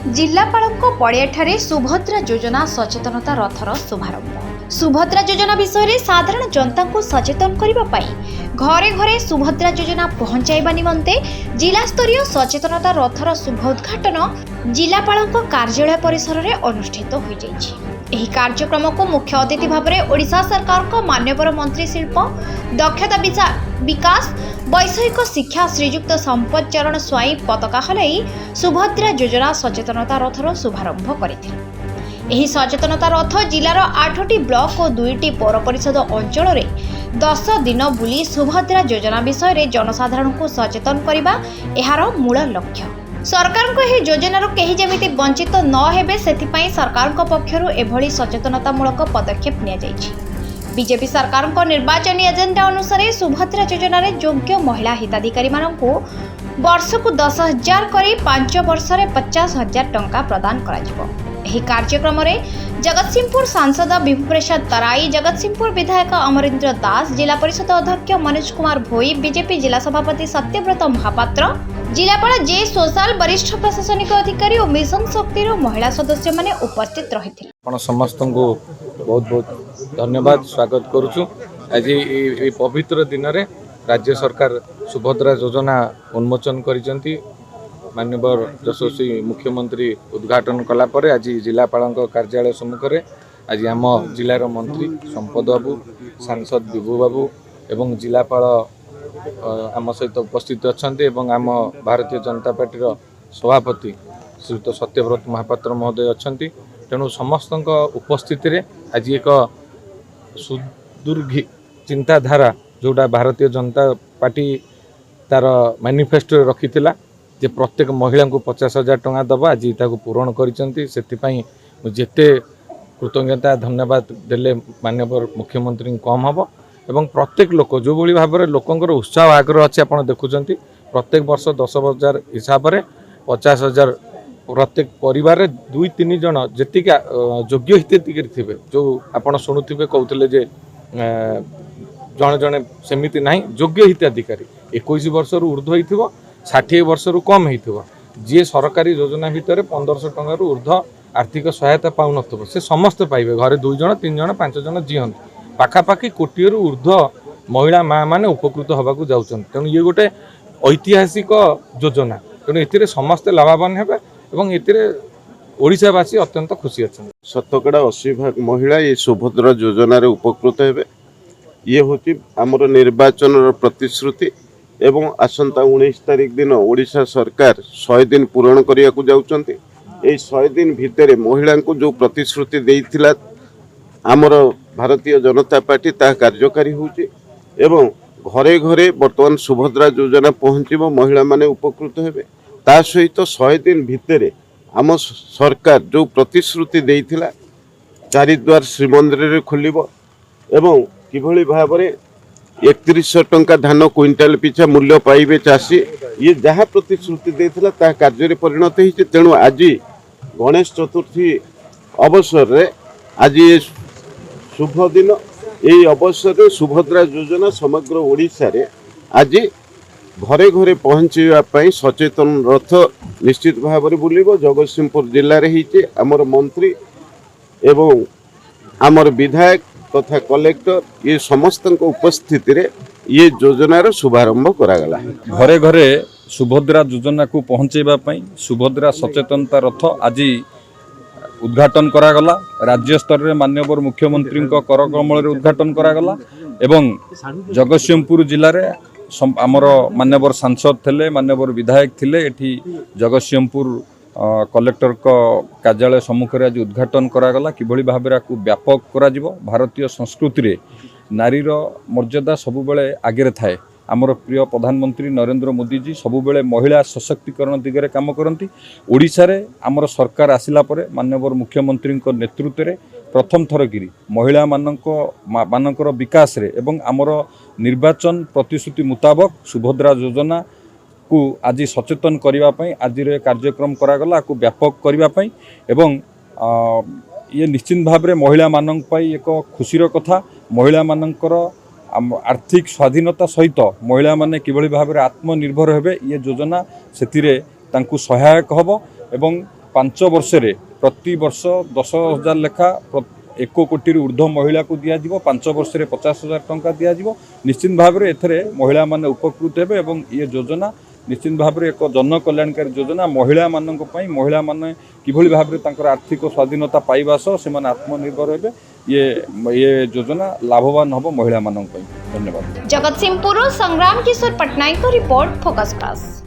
जिलापालଙ୍କ ପଡ଼ିଆଠାରେ ସୁଭଦ୍ରା ଯୋଜନା ସଚେତନତା ରଥର ଶୁଭାରମ୍ଭ। ସୁଭଦ୍ରା ଯୋଜନା ବିଷୟରେ ସାଧାରଣ ଜନତାଙ୍କୁ ସଚେତନ କରିବା ପାଇଁ ଘରେ ଘରେ ସୁଭଦ୍ରା ଯୋଜନା ପହଞ୍ଚାଇବା ନିମନ୍ତେ ଜିଲ୍ଲାସ୍ତରୀୟ ସଚେତନତା ରଥର ଶୁଭ ଉଦ୍ଘାଟନ ଜିଲ୍ଲାପାଳଙ୍କ କାର୍ଯ୍ୟାଳୟ ପରିସରରେ ଅନୁଷ୍ଠିତ ହୋଇଯାଇଛି। ଏହି କାର୍ଯ୍ୟକ୍ରମକୁ ମୁଖ୍ୟ ଅତିଥି ଭାବରେ ଓଡ଼ିଶା ସରକାରଙ୍କ ମାନ୍ୟବର ମନ୍ତ୍ରୀ ଶିଳ୍ପ ଦକ୍ଷତା विकास वैषयिक शिक्षा श्रीजुक्त संपत चरण स्वाई पताका हलाई सुभद्रा योजना सचेतनता रथर शुभारंभ करथिले। एही सचेतनता रथ जिलार 8टी ब्लॉक और 2टी पौर परिषद अंचल 10 दिन बुली सुभद्रा योजना विषय रे जनसाधारण को सचेतन करबा एहार मूल लक्ष्य। सरकार को एही योजनार केही जेमिति वंचित न हेबे सेथिपई सरकार को पक्षरु एभली सचेतनतामूलक पदक्षेप निया जायछि। बीजेपी सरकार को निर्वाचन एजेंडा अनुसार सुभद्रा योजना रे योग्य महिला हिताधिकारी मानक वर्ष को 10,000 करी 5 वर्ष रे 50,000 टंका प्रदान करा जिवो। एही कार्यक्रम रे जगतसिंहपुर सांसद विभू प्रसाद तराई, जगतसिंहपुर विधायक अमरेंद्र दास, जिला परिषद अध्यक्ष मनोज कुमार भोई, बीजेपी जिला सभापति सत्यव्रत महापात्र, जिलापाल जे सोशल, वरिष्ठ प्रशासनिक अधिकारी और मिशन शक्ति महिला सदस्य माने उपस्थित रहिथिले। आपण समस्त को बहुत बहुत धन्यवाद स्वागत करुचु। आज ये पवित्र दिन रे राज्य सरकार सुभद्रा योजना उन्मोचन करिसेंती। माननीय यशस्वी मुख्यमंत्री उद्घाटन कला परे आज जिलापाल कार्यालय सम्मुख में आज आम जिलार मंत्री संपद बाबू, सांसद विभू बाबू एवं जिलापाल आम सहित उपस्थित अच्छा एवं आम भारतीय जनता पार्टी सभापति श्रीयुत सत्यव्रत महापात्र महोदय अच्छा। तेणु समस्त उपस्थिति रे आज एक सुदूर्घी चिंताधारा जोटा भारतीय जनता पार्टी तार मैनिफेस्टो रखी जे प्रत्येक महिला को 50,000 टंका दबा आज ताको पूरण करिसेंती। सेथिपई जेते कृतज्ञता धन्यवाद देले माननीय मुख्यमंत्री कम हम एवं प्रत्येक लोक जो भली भाव में लोकंर उत्साह आग्रह अच्छे आप देखुंत प्रत्येक वर्ष 10,000 हिसाब से 50,000 प्रत्येक परिवार 2-3 जन जी योग्य हिताधिकारी थे जो आप शुणुवे कहते जे जड़े जड़े सेमती ना योग्य हिताधिकारी 21 वर्ष ऊर्ध्व हो 60 वर्ष कम हो जी सरकारी योजना भितर 1500 टंका ऊर्ध्व आर्थिक सहायता पाऊन से समस्त पाइबे। घरे 2 जन 3 जन 5 जन जी हन पाखापाखि कोटी ऊर्ध्व महिला माँ मैंने उपकृत होगा जाऊँ। तेणु ये गोटे ऐतिहासिक योजना। तेणु ए समस्ते लाभवान हेबे एवं ए ओडिशावासी अत्यंत खुशी अच्छा। शतकड़ा 80% महिला ये सुभद्रा योजन उपकृत हेबे। ये हूँ आमर निर्वाचन प्रतिश्रुति एवं आसंता 19 तारिख दिन ओडिशा सरकार 100 दिन पूरण करिया को जाउचंती। ए 100 दिन भितर महिला को जो प्रतिश्रुति देइथिला आमर भारतीय जनता पार्टी ता कार्यकारी होची एवं घरे घरे वर्तमान सुभद्रा योजना पहुँचब महिला माने उपकृत हेबे। ता सहित 100 दिन भितर आम सरकार जो प्रतिश्रुति देइथिला 4 द्वार श्रीमंदिर खोलिबो एवं किभली भाव में 3100 टंका धान क्विंटाल पिछा मूल्य पाइबे चाषी ये जहाँ प्रतिश्रुति देइथिला ता कार्य परिणत होइছে। तेणु आज गणेश चतुर्थी अवसर रे आज ये शुभ दिन यही अवसर रे सुभद्रा योजना समग्र ओडिशा रे आज घरे घरे पहुँचापी सचेतन रथ निश्चित भाव में बुलिबो। जगतसिंहपुर जिले में होइছে आमर मंत्री एवं आमर विधायक तथा कलेक्टर ये समस्त उपस्थिति रे ये योजनार शुभारंभ करागला। घरे घरे सुभद्रा योजना को पहुँचापी सुभद्रा सचेतनता रथ आज उद्घाटन करागला। राज्य स्तर में माननीय मुख्यमंत्री करकमल उद्घाटन करागला एवं जगतसिंहपुर जिले में आमर माननीय सांसद थे, माननीय विधायक थे, एठी जगतसिंहपुर कलेक्टर का कार्यालय सम्मुख में आज उद्घाटन करागला। किभली भाव में व्यापक करा जिवो। भारतीय संस्कृति रे नारीर मर्यादा सबुबले आगे थाए। आमर प्रिय प्रधानमंत्री नरेंद्र मोदी जी सबुबले महिला सशक्तिकरण दिगरे काम करती। ओडिशा रे आमर सरकार आसिला परे माननीय मुख्यमंत्री नेतृत्व में प्रथम थर गिरी महिला मानकर विकास रे एवं आमर निर्वाचन प्रतिश्रुति मुताबक सुभद्रा योजना को आज सचेतन करने आज कार्यक्रम करागला को व्यापक करने एवं ये निश्चित भाव में महिला मानक एक खुशीर कथा। महिला मानकर आर्थिक स्वाधीनता सहित महिला माने किभली भाव में आत्मनिर्भर हेबे ये योजना से सहायक हब एवं 5 ବର୍ଷରେ ପ୍ରତି ବର୍ଷ 10,000 ଲେଖା 1 କୋଟି ऊर्ध्व महिला को दिज्व 5 वर्ष 50,000 टंका दिज्व निश्चित भाव में एथरे महिला माने उपकृत हेबे एवं ये योजना निश्चित भाव में एक जन कल्याणकारी योजना महिला मानक पई महिला माने किभली भाव में तांकर आर्थिक स्वाधीनता पाइबा सह से आत्मनिर्भर हेबे ये योजना लाभवान हबो महिला मानक पई। धन्यवाद। जगतसिंहपुर संग्राम किशोर पटनायक रिपोर्ट फोकस प्लस।